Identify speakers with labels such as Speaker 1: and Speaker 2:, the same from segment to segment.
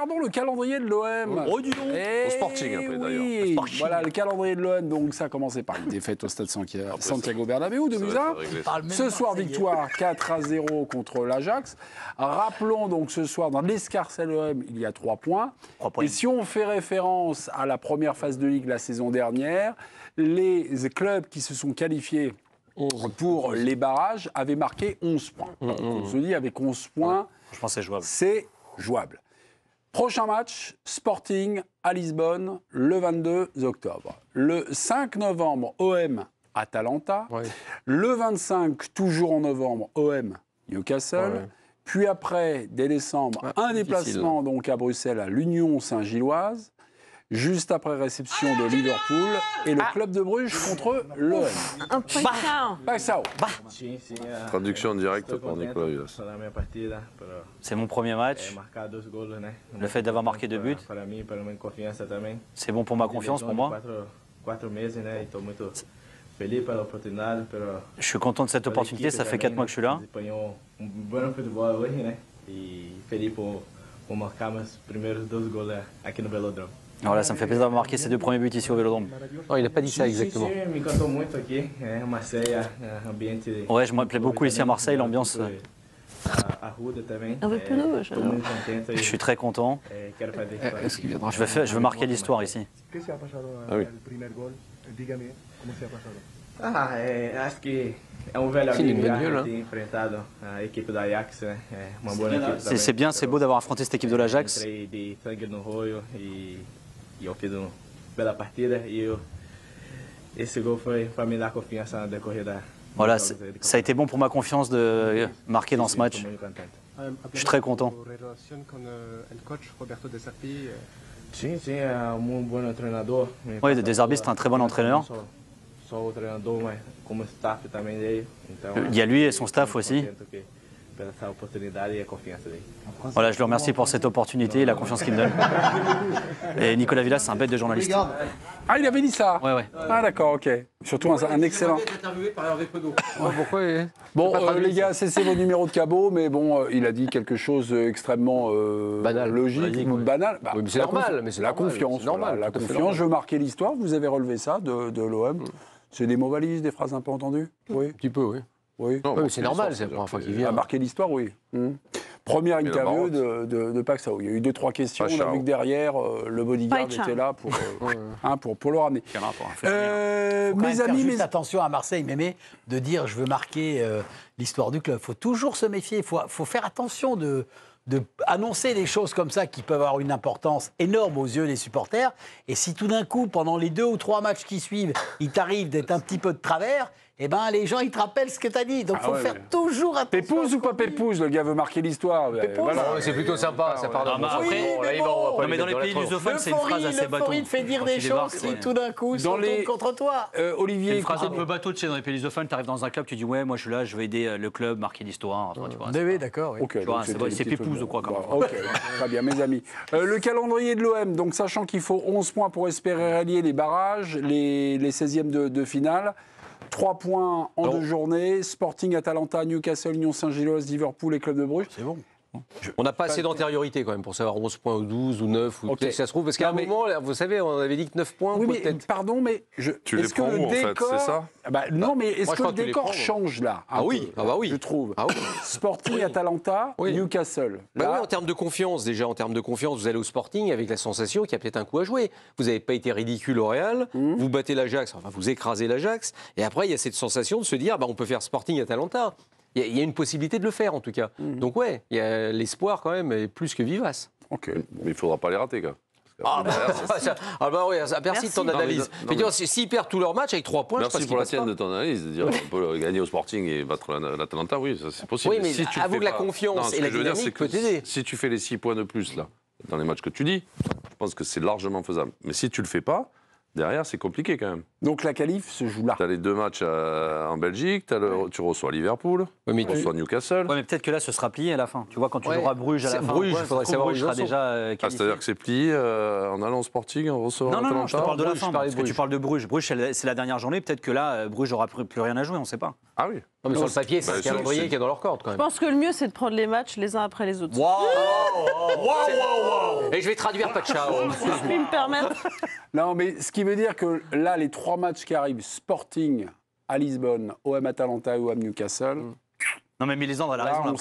Speaker 1: regardons le calendrier de l'OM.
Speaker 2: Oh, dis donc.
Speaker 3: Au Sporting, après, d'ailleurs.
Speaker 1: Oui,
Speaker 2: Sporting.
Speaker 1: voilà le calendrier de l'OM. Donc, ça a commencé par une défaite au stade Santiago Bernabéu, 2-1. Ce soir, victoire 4-0 contre l'Ajax. Rappelons donc ce soir, dans l'escarcelle OM, il y a 3 points.
Speaker 2: 3 points.
Speaker 1: Et si on fait référence à la première phase de Ligue la saison dernière, les clubs qui se sont qualifiés pour les barrages avaient marqué 11 points. Donc, on se dit, avec 11 points,
Speaker 2: Je pense que c'est jouable.
Speaker 1: c'est jouable. Prochain match, Sporting à Lisbonne, le 22 octobre. Le 5 novembre, OM Atalanta.
Speaker 3: Ouais.
Speaker 1: Le 25, toujours en novembre, OM Newcastle.
Speaker 3: Ouais.
Speaker 1: Puis après, dès décembre, un déplacement donc à Bruxelles, à l'Union Saint-Gilloise. Juste après réception de Liverpool. Et le club de Bruges contre l'OM.
Speaker 4: Un point.
Speaker 1: Paixão.
Speaker 5: Sim, sim.
Speaker 3: Traduction directe
Speaker 5: Estou
Speaker 3: pour
Speaker 5: contente
Speaker 3: Nicolas Villas.
Speaker 5: na minha partida, por
Speaker 2: C'est mon premier match.
Speaker 5: marcar 2 gols, né?
Speaker 2: Le fait d'avoir marqué 2 buts,
Speaker 5: Para mim, pela minha confiança também.
Speaker 2: c'est bon pour ma confiance, pour moi.
Speaker 5: 4 meses, né? Estou muito feliz pela oportunidade,
Speaker 2: Je suis content de cette opportunité, ça fait 4 mois que je suis là.
Speaker 5: Desempenhou bom futebol hoje, né? E feliz por marcar meus primeiros 2 gols aqui no Velodrome.
Speaker 2: Voilà, ça me fait plaisir d'avoir marqué ces 2 premiers buts ici au Vélodrome.
Speaker 3: Non, il n'a pas dit ça exactement.
Speaker 5: Sim, me encantou muito aqui, Marseille, ambiente.
Speaker 2: Ouais, je me plais beaucoup ici à Marseille, l'ambiance.
Speaker 5: A Ruda também.
Speaker 4: Un peu plus haut,
Speaker 5: Estou muito contente.
Speaker 2: Je suis très content.
Speaker 5: Quero fazer
Speaker 3: Est-ce qu'il viendra
Speaker 2: Je veux marquer l'histoire ici.
Speaker 6: ¿Qué se ha pasado
Speaker 3: Ah, oui.
Speaker 6: al primer gol? Dígame cómo se ha pasado.
Speaker 5: Acho que é velho
Speaker 3: Sim,
Speaker 5: amigo
Speaker 3: ele
Speaker 5: já
Speaker 3: vendeu,
Speaker 5: ter enfrentado a equipe do Ajax, né? É uma boa equipe também.
Speaker 2: C'est bien, c'est beau d'avoir affronté cette équipe de l'Ajax.
Speaker 5: Entrei de sangue no olho e eu fiz uma bela partida e esse gol foi para me dar confiança na decorrer da.
Speaker 2: Voilà, ça a été bon pour ma confiance de marquer dans ce match. Je suis très content.
Speaker 6: Relación con el coach Roberto De Serpi.
Speaker 5: Sim, sim, é bom treinador.
Speaker 2: Oui, De Zerbi, c'est un très bon entraîneur.
Speaker 5: Só o treinador, mas como staff também dele. Então,
Speaker 2: Il y a lui et son staff aussi.
Speaker 5: Pela essa oportunidade e a confiança dele.
Speaker 2: Voilà, je le remercie pour cette opportunité et la confiance qu'il me donne. Et Nicolas Villas, c'est un bête de journaliste.
Speaker 1: Ah, il avait dit ça.
Speaker 2: Ouais, ouais.
Speaker 1: Ah, d'accord, ok. Surtout un excellent.
Speaker 3: Pourquoi
Speaker 1: Bon, les gars, cessez vos numéros de cabot, mais bon, il a dit quelque chose extrêmement
Speaker 3: Banal.
Speaker 1: logique,
Speaker 3: Basique, oui.
Speaker 1: banal. Bah,
Speaker 3: Oui, mais c'est
Speaker 1: la
Speaker 3: normal, mais c'est
Speaker 1: la
Speaker 3: normal,
Speaker 1: confiance,
Speaker 3: c'est normal,
Speaker 1: voilà, la
Speaker 3: tout à fait
Speaker 1: confiance.
Speaker 3: normal.
Speaker 1: Je veux marquer l'histoire. Vous avez relevé ça de l'OM. C'est des mots valises, des phrases un peu entendues. Oui,
Speaker 3: Un petit peu, oui.
Speaker 1: oui.
Speaker 3: Ouais, mais c'est normal, c'est la première fois qu'il
Speaker 1: À
Speaker 3: vient.
Speaker 1: marquer l'histoire, oui. Première
Speaker 3: la
Speaker 1: interview
Speaker 3: barotte.
Speaker 1: de Paxao. Il y a eu 2-3 questions. On a
Speaker 3: Paixão.
Speaker 1: vu que derrière, le bodyguard
Speaker 4: Paixão.
Speaker 1: était là pour le ramener.
Speaker 2: Quel rapport, hein.
Speaker 7: Faut quand
Speaker 1: Mes
Speaker 7: même faire
Speaker 1: amis,
Speaker 7: juste attention à Marseille, Mémé, de dire je veux marquer l'histoire du club. Il faut toujours se méfier. Il faut faire attention de annoncer des choses comme ça qui peuvent avoir une importance énorme aux yeux des supporters. Et si tout d'un coup, pendant les 2 ou 3 matchs qui suivent, il t'arrive d'être un petit peu de travers, eh ben, les gens, ils te rappellent ce que tu as dit. Donc, il
Speaker 1: Ah
Speaker 7: faut
Speaker 1: ouais,
Speaker 7: faire
Speaker 1: ouais.
Speaker 7: toujours attention.
Speaker 1: Pépouze ou pas Pépouze? Le gars veut marquer l'histoire.
Speaker 7: Pépouze.
Speaker 3: C'est plutôt sympa, ça part d'un
Speaker 2: Non, mais
Speaker 3: bon
Speaker 2: après-
Speaker 3: sens.
Speaker 7: Oui,
Speaker 3: Là,
Speaker 7: mais
Speaker 3: il va, on va
Speaker 7: bon.
Speaker 3: pas
Speaker 2: Non, mais
Speaker 3: les
Speaker 2: dans les
Speaker 3: mettre
Speaker 2: pays
Speaker 3: la tronche.
Speaker 2: lusophones, c'est une phrase assez bateau.
Speaker 7: L'euphorie te fait dire
Speaker 2: Quand
Speaker 7: des
Speaker 2: il débarque,
Speaker 7: choses qui,
Speaker 2: ouais.
Speaker 7: tout d'un coup, se
Speaker 1: Dans
Speaker 7: retournent
Speaker 1: les-
Speaker 7: contre toi.
Speaker 1: Olivier,
Speaker 2: C'est une phrase un
Speaker 1: écoutez-
Speaker 2: peu bateau, tu sais, dans les pays lusophones, tu arrives dans un club, tu dis ouais, moi je suis là, je veux aider le club, marquer l'histoire. Enfin, tu vois, c'est
Speaker 7: Oui,
Speaker 2: pas-
Speaker 7: d'accord. Oui.
Speaker 1: Ok,
Speaker 2: Tu vois,
Speaker 1: donc
Speaker 2: c'est
Speaker 1: c'était
Speaker 2: vrai,
Speaker 1: des
Speaker 2: c'est
Speaker 1: petits
Speaker 2: Pépouze,
Speaker 1: trucs.
Speaker 2: quoi, comme
Speaker 1: Bon, ok, très bien, mes amis. Le calendrier de l'OM, donc sachant qu'il faut 11 points pour espérer rallier les barrages, les 16e de finale. 3 points en 2 journées. Sporting, Atalanta, Newcastle, Union Saint-Gilloise, Liverpool et Club de Bruges.
Speaker 7: C'est bon.
Speaker 3: On n'a pas assez d'antériorité quand même pour savoir 11 points ou 12 ou 9 ou
Speaker 1: Ok.
Speaker 3: peut-être que ça se trouve. Parce qu'à un
Speaker 1: Non, mais-
Speaker 3: moment, là, vous savez, on avait dit que 9 points,
Speaker 1: Oui, mais
Speaker 3: peut-être.
Speaker 1: pardon, mais
Speaker 3: Tu les
Speaker 1: est-ce que
Speaker 3: prends
Speaker 1: le
Speaker 3: où, en fait,
Speaker 1: décor,
Speaker 3: c'est ça
Speaker 1: non, mais est-ce
Speaker 3: Moi, je
Speaker 1: que
Speaker 3: crois
Speaker 1: le
Speaker 3: que tu les
Speaker 1: décor
Speaker 3: prends.
Speaker 1: change là un
Speaker 3: Ah oui,
Speaker 1: peu,
Speaker 3: ah bah oui.
Speaker 1: je trouve.
Speaker 3: Ah oui.
Speaker 1: Sporting, Atalanta,
Speaker 3: Oui.
Speaker 1: Newcastle.
Speaker 3: Bah
Speaker 1: Là,
Speaker 3: oui, en termes de confiance, déjà, en termes de confiance, vous allez au Sporting avec la sensation qu'il y a peut-être un coup à jouer. Vous n'avez pas été ridicule au Real, vous battez l'Ajax, enfin vous écrasez l'Ajax, et après il y a cette sensation de se dire, bah, on peut faire Sporting-Atalanta. Il y a une possibilité de le faire en tout cas. Donc ouais, il y a l'espoir quand même est plus que vivace.
Speaker 1: ok.
Speaker 8: Mais il ne faudra pas les rater, quoi.
Speaker 3: Ah bah oui, merci de ton analyse.
Speaker 8: Non, mais-
Speaker 3: S'ils perdent tous leurs matchs avec 3 points, je
Speaker 8: Merci
Speaker 3: pense
Speaker 8: pour la
Speaker 3: qu'ils
Speaker 8: tienne de
Speaker 3: passent
Speaker 8: ton analyse, de dire on peut gagner au Sporting et battre l'Atalanta, oui, ça c'est
Speaker 3: pas.
Speaker 8: possible.
Speaker 3: Oui, mais
Speaker 8: Si tu le
Speaker 3: avoue
Speaker 8: fais
Speaker 3: que la
Speaker 8: pas-
Speaker 3: confiance
Speaker 8: ce
Speaker 3: et
Speaker 8: que
Speaker 3: la
Speaker 8: je veux dire,
Speaker 3: dynamique
Speaker 8: c'est que
Speaker 3: peut t'aider.
Speaker 8: Si tu fais les 6 points de plus, là, dans les matchs que tu dis, je pense que c'est largement faisable. Mais si tu le fais pas, derrière, c'est compliqué quand même.
Speaker 1: Donc la qualif se joue là.
Speaker 8: Tu as les 2 matchs en Belgique, tu reçois Liverpool,
Speaker 3: Ouais, mais
Speaker 8: tu reçois Newcastle.
Speaker 2: Ouais, mais peut-être que là, ce sera plié à la fin. Tu vois, quand tu
Speaker 3: Ouais.
Speaker 2: joueras Bruges à la
Speaker 3: C'est
Speaker 2: fin,
Speaker 3: Bruges,
Speaker 2: ouais,
Speaker 3: faudrait
Speaker 2: ça se trouve,
Speaker 3: savoir
Speaker 2: Bruges
Speaker 3: où
Speaker 2: sera
Speaker 3: ils en
Speaker 2: déjà
Speaker 8: Ah,
Speaker 2: qualifié.
Speaker 8: c'est-à-dire que c'est plié en allant au Sporting, on reçoit
Speaker 2: Non, non, je te parle de la
Speaker 3: Bruges,
Speaker 2: fin,
Speaker 3: je parlais
Speaker 2: parce
Speaker 3: de
Speaker 2: que tu
Speaker 3: Bruges.
Speaker 2: parles de Bruges. Bruges, c'est la dernière journée. Peut-être que là, Bruges n'aura plus rien à jouer, on ne sait pas.
Speaker 8: Ah oui.
Speaker 3: Non, mais sur le papier, c'est
Speaker 8: Bah,
Speaker 3: un calendrier
Speaker 8: c'est-
Speaker 3: qui est dans leur corde quand
Speaker 4: Je
Speaker 3: même.
Speaker 4: pense que le mieux, c'est de prendre les matchs les uns après les autres.
Speaker 2: Waouh, waouh, waouh.
Speaker 3: Et je vais traduire Pachao.
Speaker 4: Si je puis me permettre.
Speaker 1: Non, mais ce qui veut dire que là, les 3 matchs qui arrivent, Sporting à Lisbonne, OM Atalanta et OM Newcastle,
Speaker 2: Non, mais Mélisandre, elle a raison.
Speaker 1: là, on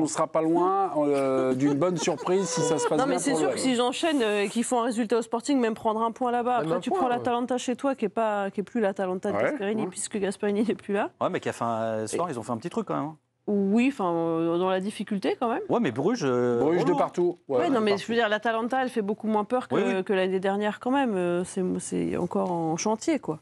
Speaker 1: ne sera pas loin d'une bonne surprise si ça se passe
Speaker 4: Non,
Speaker 1: bien
Speaker 4: mais c'est
Speaker 1: pour
Speaker 4: sûr
Speaker 1: l'OM.
Speaker 4: que s'ils enchaînent et qu'ils font un résultat au Sporting, même prendre un point là-bas.
Speaker 3: Même
Speaker 4: Après,
Speaker 3: un
Speaker 4: tu
Speaker 3: point,
Speaker 4: prends
Speaker 3: ouais.
Speaker 4: l'Atalanta chez toi, qui est plus l'Atalanta de
Speaker 1: Ouais,
Speaker 4: Gasperini,
Speaker 1: ouais.
Speaker 4: puisque Gasperini n'est plus là.
Speaker 2: Ouais, mais qui a fait ce soir, ils ont fait un petit truc quand même. hein.
Speaker 4: Oui, enfin, dans la difficulté quand même.
Speaker 2: Ouais, mais Bruges.
Speaker 1: Bruges de
Speaker 2: oh,
Speaker 1: partout.
Speaker 4: Ouais, non, mais
Speaker 1: partout.
Speaker 4: je veux dire, l'Atalanta, elle fait beaucoup moins peur que,
Speaker 2: Oui, oui.
Speaker 4: que l'année dernière quand même. C'est encore en chantier, quoi.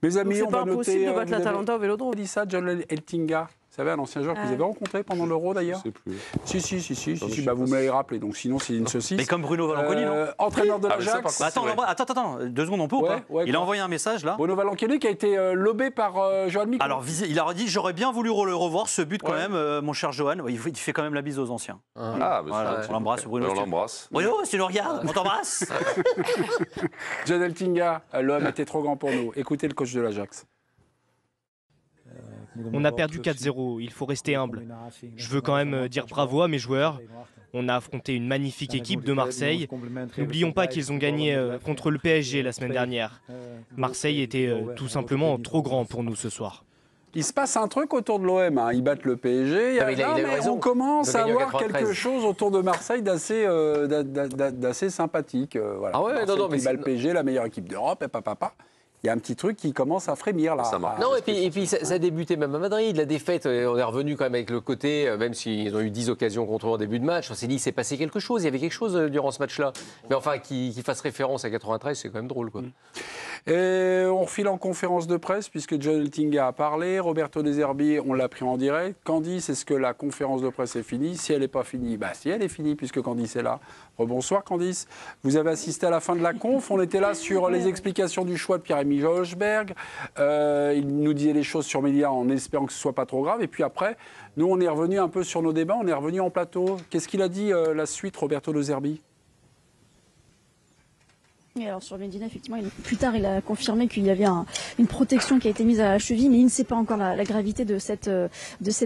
Speaker 1: Mes
Speaker 4: Donc
Speaker 1: amis,
Speaker 4: c'est
Speaker 1: on
Speaker 4: pas
Speaker 1: va noter.
Speaker 4: impossible de battre
Speaker 1: vous avez
Speaker 4: l'Atalanta au Vélodrome.
Speaker 1: dit ça, John Eltinga. Vous savez, un ancien joueur que vous avez rencontré pendant l'Euro d'ailleurs.
Speaker 8: Je sais plus.
Speaker 1: Si, bah, vous me l'avez rappelé, donc sinon c'est une saucisse.
Speaker 2: Mais comme Bruno Valanconi, non
Speaker 1: Entraîneur de
Speaker 8: Ah, mais ça, par
Speaker 1: l'Ajax.
Speaker 8: contre,
Speaker 2: Bah, attends, 2 secondes, on peut ou
Speaker 1: Ouais,
Speaker 2: pas
Speaker 1: ouais,
Speaker 2: Il a
Speaker 1: quoi.
Speaker 2: envoyé un message là.
Speaker 1: Bruno Valanconi qui a été lobé par Johan Mico.
Speaker 2: Alors, il a dit j'aurais bien voulu le revoir, ce but quand
Speaker 1: Ouais.
Speaker 2: même, mon cher Johan. Il fait quand même la bise aux anciens.
Speaker 8: Ah, mais
Speaker 2: Voilà,
Speaker 8: c'est-
Speaker 2: on l'embrasse, Bruno.
Speaker 8: On l'embrasse.
Speaker 2: Bruno, si tu nous regardes, on t'embrasse.
Speaker 1: John Eltinga, l'homme était trop grand pour nous. Écoutez le coach de l'Ajax.
Speaker 9: On a perdu 4-0, il faut rester humble. Je veux quand même dire bravo à mes joueurs. On a affronté une magnifique équipe de Marseille. N'oublions pas qu'ils ont gagné contre le PSG la semaine dernière. Marseille était tout simplement trop grand pour nous ce soir.
Speaker 1: Il se passe un truc autour de l'OM. Hein. Ils battent le PSG.
Speaker 3: Non, mais il a eu raison.
Speaker 1: On commence
Speaker 3: Ils ont
Speaker 1: à
Speaker 3: gagné en
Speaker 1: avoir
Speaker 3: 93.
Speaker 1: quelque chose autour de Marseille d'assez sympathique. Voilà.
Speaker 3: Ah ouais,
Speaker 1: Marseille
Speaker 3: non, mais
Speaker 1: qui bat
Speaker 3: c'est-
Speaker 1: le PSG, la meilleure équipe d'Europe, et papa. Il y a un petit truc qui commence à frémir là.
Speaker 8: Ça marche.
Speaker 3: Non, et puis ça a débuté même à Madrid. La défaite, on est revenu quand même avec le côté, même s'ils ont eu 10 occasions contre eux en début de match, on s'est dit il s'est passé quelque chose, il y avait quelque chose durant ce match-là. Mais enfin, qu'il fasse référence à 93, c'est quand même drôle, quoi.
Speaker 1: Et on refile en conférence de presse, puisque John Eltinga a parlé. Roberto De Zerbi, on l'a pris en direct. Candice, est-ce que la conférence de presse est finie? Si elle n'est pas finie, bah si elle est finie, puisque Candice est là. Rebonsoir Candice. Vous avez assisté à la fin de la conf. On était là sur les explications du choix de Pierre-Emile Hochberg. Il nous disait les choses sur Mélia en espérant que ce ne soit pas trop grave. Et puis après, nous, on est revenu un peu sur nos débats. On est revenu en plateau. Qu'est-ce qu'il a dit la suite, Roberto De Zerbi?
Speaker 10: Et alors sur Medina, effectivement, plus tard, il a confirmé qu'il y avait une protection qui a été mise à la cheville, mais il ne sait pas encore la gravité de cette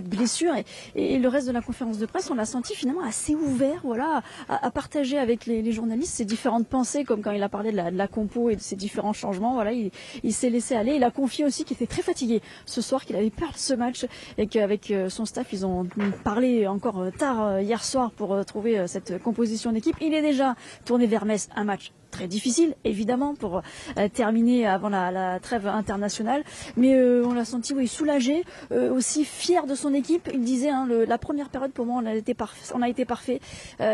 Speaker 10: blessure. Et le reste de la conférence de presse, on l'a senti finalement assez ouvert, voilà, à partager avec les journalistes ses différentes pensées, comme quand il a parlé de la compo et de ses différents changements. Voilà, il s'est laissé aller. Il a confié aussi qu'il était très fatigué ce soir, qu'il avait peur de ce match et qu'avec son staff, ils ont parlé encore tard hier soir pour trouver cette composition d'équipe. Il est déjà tourné vers Metz, un match très difficile, évidemment, pour terminer avant la trêve internationale. Mais on l'a senti, oui, soulagé, aussi fier de son équipe. Il disait, hein, la première période, pour moi, on a été parfait.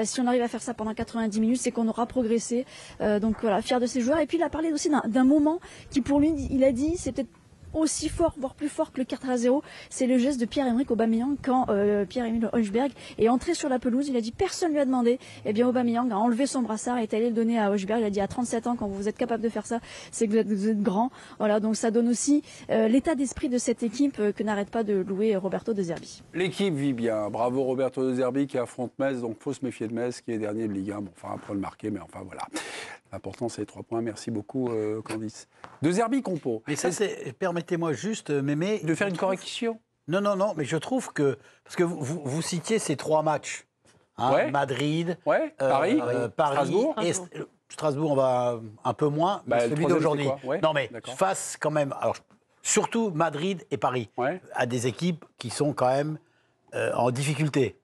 Speaker 10: Si on arrive à faire ça pendant 90 minutes, c'est qu'on aura progressé. Donc voilà, fier de ses joueurs. Et puis il a parlé aussi d'un moment qui, pour lui, il a dit, c'est peut-être aussi fort, voire plus fort que le 4-0, c'est le geste de Pierre-Emerick Aubameyang quand Pierre-Emile Hochberg est entré sur la pelouse. Il a dit, personne lui a demandé. Eh bien, Aubameyang a enlevé son brassard et est allé le donner à Hochberg. Il a dit, à 37 ans, quand vous êtes capable de faire ça, c'est que vous êtes grand. Voilà, donc ça donne aussi l'état d'esprit de cette équipe que n'arrête pas de louer Roberto De Zerbi.
Speaker 1: L'équipe vit bien. Bravo Roberto De Zerbi qui affronte Metz. Donc, faut se méfier de Metz qui est dernier de Ligue 1. Bon, enfin, après le marquer, mais enfin, voilà. L'important, c'est les 3 points. Merci beaucoup, Candice. De Zerbi compo.
Speaker 7: Mais ça, permettez-moi juste, Mémé,
Speaker 1: de faire une correction.
Speaker 7: Non, mais je trouve que, parce que vous citiez ces 3 matchs, hein,
Speaker 1: Ouais.
Speaker 7: Madrid,
Speaker 1: Ouais, Paris,
Speaker 7: Strasbourg, et Strasbourg, on va un peu moins, mais
Speaker 1: Bah, le
Speaker 7: celui
Speaker 1: troisième,
Speaker 7: d'aujourd'hui.
Speaker 1: c'est quoi? Ouais,
Speaker 7: non, mais
Speaker 1: d'accord.
Speaker 7: face quand même, alors, surtout Madrid et Paris, à des équipes qui sont quand même en difficulté.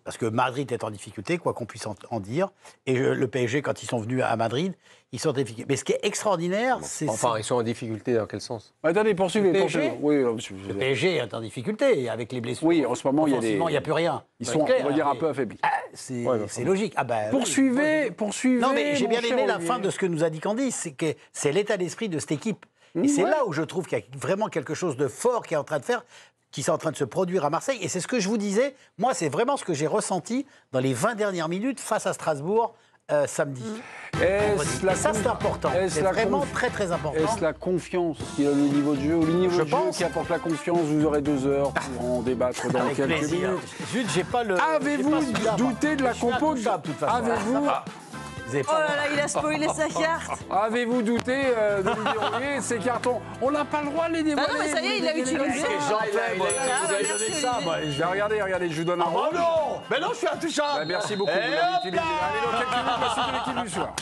Speaker 7: Parce que Madrid est en difficulté, quoi qu'on puisse en dire. Et le PSG, quand ils sont venus à Madrid, ils sont en difficulté. Mais ce qui est extraordinaire, c'est...
Speaker 3: Enfin, ils sont en difficulté dans quel sens?
Speaker 1: Attendez, poursuivez.
Speaker 7: Le PSG.
Speaker 1: Oui,
Speaker 7: Le PSG est en difficulté avec les blessures.
Speaker 1: Oui, en ce moment, il y a des...
Speaker 7: il n'y a plus rien.
Speaker 1: Ils
Speaker 7: C'est
Speaker 1: sont,
Speaker 7: clair,
Speaker 1: on va dire,
Speaker 7: hein,
Speaker 1: un peu affaiblis.
Speaker 7: C'est logique. Ah bah,
Speaker 1: Poursuivez.
Speaker 7: Non, mais j'ai
Speaker 1: mon
Speaker 7: bien
Speaker 1: cher
Speaker 7: aimé la
Speaker 1: Olivier.
Speaker 7: fin de ce que nous a dit Candice, c'est que c'est l'état d'esprit de cette équipe. Et c'est là où je trouve qu'il y a vraiment quelque chose de fort qui est en train de faire, qui est en train de se produire à Marseille. Et c'est ce que je vous disais, moi, c'est vraiment ce que j'ai ressenti dans les 20 dernières minutes face à Strasbourg samedi. Et ça, c'est important. C'est vraiment très, très important.
Speaker 1: Est-ce la confiance qui a le niveau de jeu, ou le niveau
Speaker 7: Je
Speaker 1: de jeu
Speaker 7: pense.
Speaker 1: qui apporte la confiance? Vous aurez 2 heures pour en débattre dans
Speaker 7: Avec
Speaker 1: quelques
Speaker 7: plaisir.
Speaker 1: minutes.
Speaker 7: Juste, j'ai pas le...
Speaker 1: Avez-vous douté de la compo? Avez-vous
Speaker 7: Vous avez
Speaker 4: Oh
Speaker 7: pas
Speaker 4: là là, il a spoilé sa carte.
Speaker 1: Avez-vous douté d'Olivier Roulier, ces cartons? On n'a pas le droit de les dévoiler.
Speaker 4: Bah non, mais ça y est, il l'a utilisé.
Speaker 7: J'en fais, moi.
Speaker 4: Ah,
Speaker 7: Vous avez
Speaker 4: merci,
Speaker 7: donné ça, moi.
Speaker 1: Regardez, je vous donne un rouge.
Speaker 7: Oh non! Mais non, je suis intouchable.
Speaker 1: Bah, merci beaucoup. Vous l'avez utilisé. Allez, dans quelques minutes, la suite de l'équipe du soir.